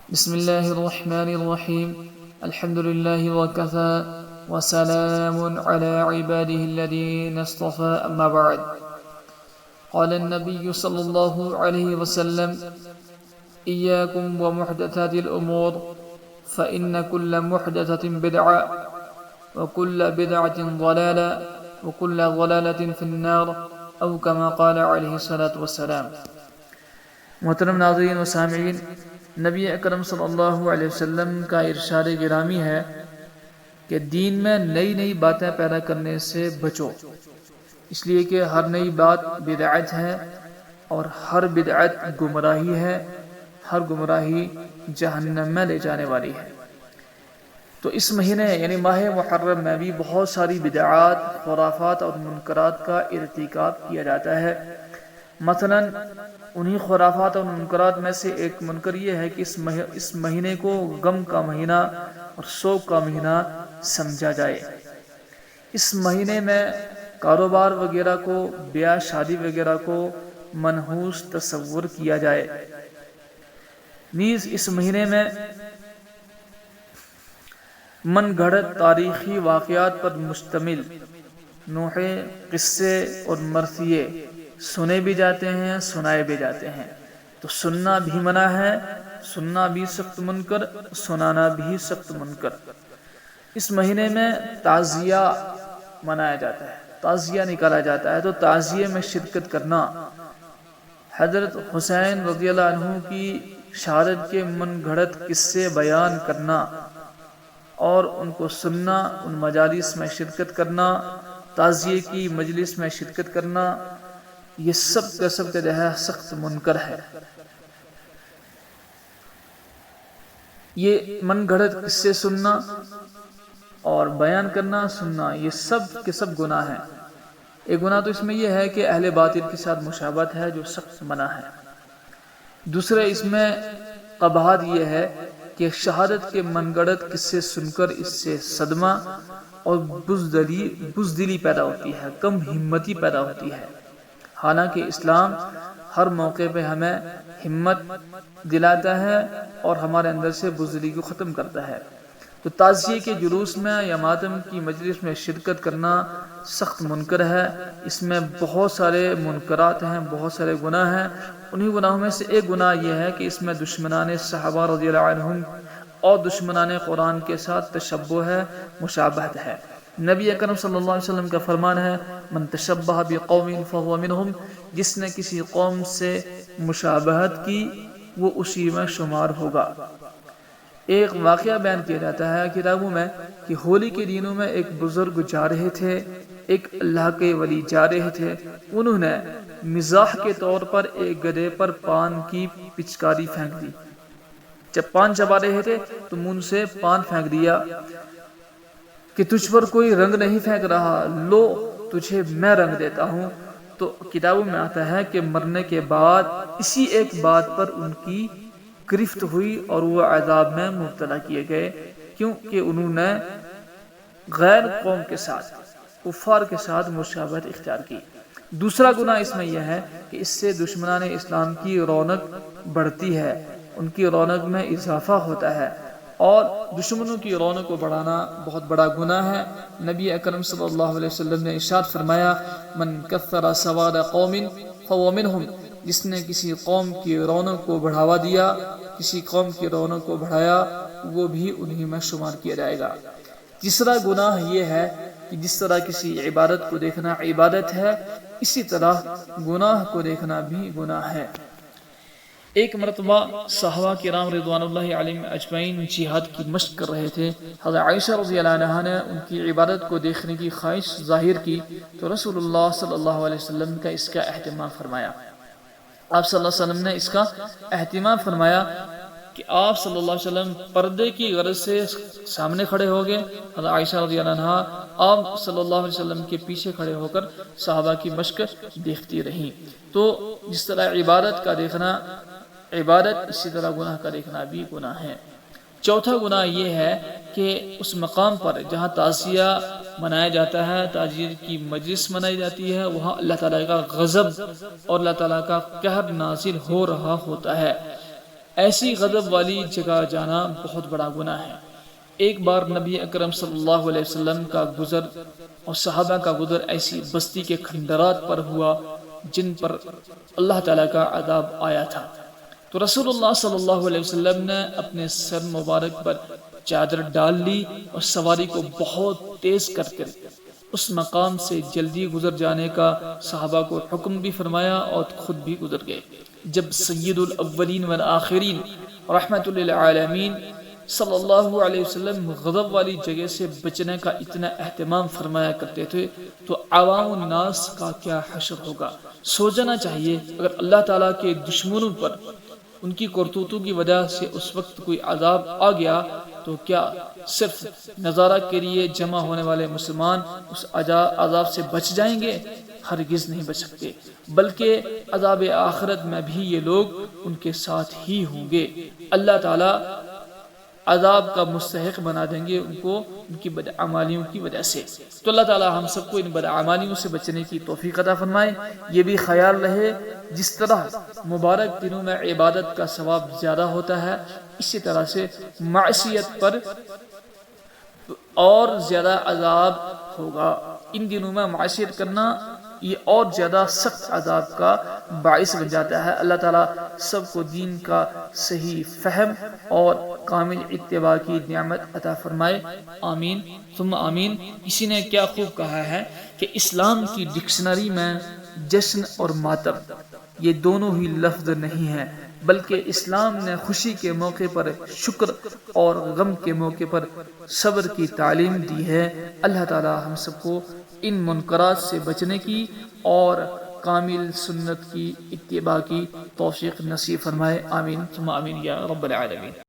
بسم الله الرحمن الرحيم. الحمد لله وكفى وسلام على عباده الذين اصطفى. أما بعد، قال النبي صلى الله عليه وسلم: إياكم ومحدثات الأمور فإن كل محدثة بدعة وكل بدعة ضلالة وكل ضلالة في النار، أو كما قال عليه الصلاة والسلام. محترم ناظرین و سامعین، نبی اکرم صلی اللہ علیہ وسلم کا ارشاد گرامی ہے کہ دین میں نئی نئی باتیں پیدا کرنے سے بچو، اس لیے کہ ہر نئی بات بدعت ہے اور ہر بدعت گمراہی ہے، ہر گمراہی جہنم میں لے جانے والی ہے۔ تو اس مہینے یعنی ماہ محرم میں بھی بہت ساری بدعات، خرافات اور منکرات کا ارتکاب کیا جاتا ہے۔ مثلا انہی خرافات اور منکرات میں سے ایک منکر یہ ہے کہ اس مہینے کو غم کا مہینہ اور سوگ کا مہینہ سمجھا جائے۔ اس مہینے میں کاروبار وغیرہ کو، بیاہ شادی وغیرہ کو منحوس تصور کیا جائے۔ نیز اس مہینے میں من گھڑت تاریخی واقعات پر مشتمل نوحے، قصے اور مرثیے سنے بھی جاتے ہیں، سنائے بھی جاتے ہیں۔ تو سننا بھی منع ہے، سننا بھی سخت منکر، سنانا بھی سخت منکر۔ اس مہینے میں تعزیہ منایا جاتا ہے، تعزیہ نکالا جاتا ہے۔ تو تعزیے میں شرکت کرنا، حضرت حسین رضی اللہ عنہ کی شہادت کے من گھڑت قصے بیان کرنا اور ان کو سننا، ان مجالس میں شرکت کرنا، تعزیے کی مجلس میں شرکت کرنا، یہ سب کا جو ہے سخت منکر ہے۔ یہ من گھڑت قصے سننا اور بیان کرنا، سننا، یہ سب کے سب گناہ ہیں۔ ایک گناہ تو اس میں یہ ہے کہ اہل باطل کے ساتھ مشابہت ہے، جو سخت منع ہے۔ دوسرے اس میں قباحت یہ ہے کہ شہادت کے من گھڑت قصے سن کر اس سے صدمہ اور بزدلی پیدا ہوتی ہے، کم ہمتی پیدا ہوتی ہے۔ حالانکہ اسلام ہر موقع پہ ہمیں ہمت دلاتا ہے اور ہمارے اندر سے بزدلی کو ختم کرتا ہے۔ تو تعزیے کے جلوس میں یا ماتم کی مجلس میں شرکت کرنا سخت منکر ہے۔ اس میں بہت سارے منکرات ہیں، بہت سارے گناہ ہیں۔ انہی گناہوں میں سے ایک گناہ یہ ہے کہ اس میں دشمنان صحابہ رضی اللہ عنہم اور دشمنان قرآن کے ساتھ تشبہ ہے، مشابہت ہے۔ نبی اکرم صلی اللہ علیہ وسلم کا فرمان ہے: من تشبہ بقوم فہو منہم، جس نے کسی قوم سے مشابہت کی وہ اسی میں شمار ہوگا۔ ایک واقعہ بیان کیا جاتا ہے کتابوں میں کہ ہولی کے دنوں میں ایک بزرگ جا رہے تھے، ایک اللہ کے ولی جا رہے تھے۔ انہوں نے مزاح کے طور پر ایک گدھے پر پان کی پچکاری پھینک دی۔ جب پان چبا رہے تھے تو منہ سے پان پھینک دیا کہ تجھ پر کوئی رنگ نہیں پھینک رہا، لو تجھے میں رنگ دیتا ہوں۔ تو کتابوں میں آتا ہے کہ مرنے کے بعد اسی ایک بات پر ان کی گرفت ہوئی اور وہ عذاب میں مبتلا کیے گئے، کیونکہ انہوں نے غیر قوم کے ساتھ، کفار کے ساتھ مشابہت اختیار کی۔ دوسرا گناہ اس میں یہ ہے کہ اس سے دشمنان اسلام کی رونق بڑھتی ہے، ان کی رونق میں اضافہ ہوتا ہے، اور دشمنوں کی رونق کو بڑھانا بہت بڑا گناہ ہے۔ نبی اکرم صلی اللہ علیہ وسلم نے ارشاد فرمایا: من کثر سواد قوم فهو منہم، جس نے کسی قوم کی رونق کو بڑھاوا دیا، کسی قوم کی رونق کو بڑھایا، وہ بھی انہی میں شمار کیا جائے گا۔ تیسرا گناہ یہ ہے کہ جس طرح کسی عبادت کو دیکھنا عبادت ہے، اسی طرح گناہ کو دیکھنا بھی گناہ ہے۔ ایک مرتبہ صحابہ کرام رضوان اللہ علیہم اجمعین جہاد کی مشق کر رہے تھے۔ حضرت عائشہ رضی اللہ عنہا نے ان کی عبادت کو دیکھنے کی خواہش ظاہر کی تو رسول اللہ صلی اللہ علیہ وسلم کا اس کا اہتمام فرمایا۔ آپ صلی اللہ علیہ وسلم نے اس کا اہتمام فرمایا کہ آپ صلی اللہ علیہ وسلم پردے کی غرض سے سامنے کھڑے ہو گئے۔ حضرت عائشہ رضی اللہ عنہا آپ صلی اللہ علیہ وسلم کے پیچھے کھڑے ہو کر صحابہ کی مشق دیکھتی رہیں۔ تو جس طرح عبادت کا دیکھنا عبادت، اسی طرح گناہ کا دیکھنا بھی گناہ ہے۔ چوتھا گناہ یہ ہے کہ اس مقام پر جہاں تعزیہ منایا جاتا ہے، تعزیہ کی مجلس منائی جاتی ہے، وہاں اللہ تعالیٰ کا غضب اور اللہ تعالیٰ کا قہر نازل ہو رہا ہوتا ہے۔ ایسی غضب والی جگہ جانا بہت بڑا گناہ ہے۔ ایک بار نبی اکرم صلی اللہ علیہ وسلم کا گزر اور صحابہ کا گزر ایسی بستی کے کھنڈرات پر ہوا جن پر اللہ تعالیٰ کا عذاب آیا تھا، تو رسول اللہ صلی اللہ علیہ وسلم نے اپنے سر مبارک پر چادر ڈال لی اور سواری کو بہت تیز کر کر اس مقام سے جلدی گزر جانے کا صحابہ کو حکم بھی فرمایا اور خود بھی گزر گئے۔ جب سید الاولین والآخرین رحمت للعالمین صلی اللہ علیہ وسلم غضب والی جگہ سے بچنے کا اتنا اہتمام فرمایا کرتے تھے تو عوام الناس کا کیا حشر ہوگا۔ سوچنا چاہیے اگر اللہ تعالیٰ کے دشمنوں پر ان کی کرتوتوں کی وجہ سے اس وقت کوئی عذاب آ گیا تو کیا صرف نظارہ کے لیے جمع ہونے والے مسلمان اس عذاب سے بچ جائیں گے؟ ہرگز نہیں بچ سکتے، بلکہ عذاب آخرت میں بھی یہ لوگ ان کے ساتھ ہی ہوں گے۔ اللہ تعالیٰ عذاب کا مستحق بنا دیں گے ان کو ان کی بدعمالیوں کی وجہ سے۔ تو اللہ تعالیٰ ہم سب کو ان بدعمالیوں سے بچنے کی توفیق عطا فرمائے۔ یہ بھی خیال رہے جس طرح مبارک دنوں میں عبادت کا ثواب زیادہ ہوتا ہے، اسی طرح سے معصیت پر اور زیادہ عذاب ہوگا۔ ان دنوں میں معصیت کرنا یہ اور زیادہ سخت عذاب کا باعث بن جاتا ہے۔ اللہ تعالیٰ سب کو دین کا صحیح فہم اور کامل اتباع کی نعمت عطا فرمائے، آمین ثم آمین۔ کسی نے کیا خوب کہا ہے کہ اسلام کی ڈکشنری میں جشن اور ماتم یہ دونوں ہی لفظ نہیں ہیں، بلکہ اسلام نے خوشی کے موقع پر شکر اور غم کے موقع پر صبر کی تعلیم دی ہے۔ اللہ تعالی ہم سب کو ان منکرات سے بچنے کی اور کامل سنت کی اتباع کی توفیق نصیب فرمائے، آمین ثم آمین یا رب العالمین۔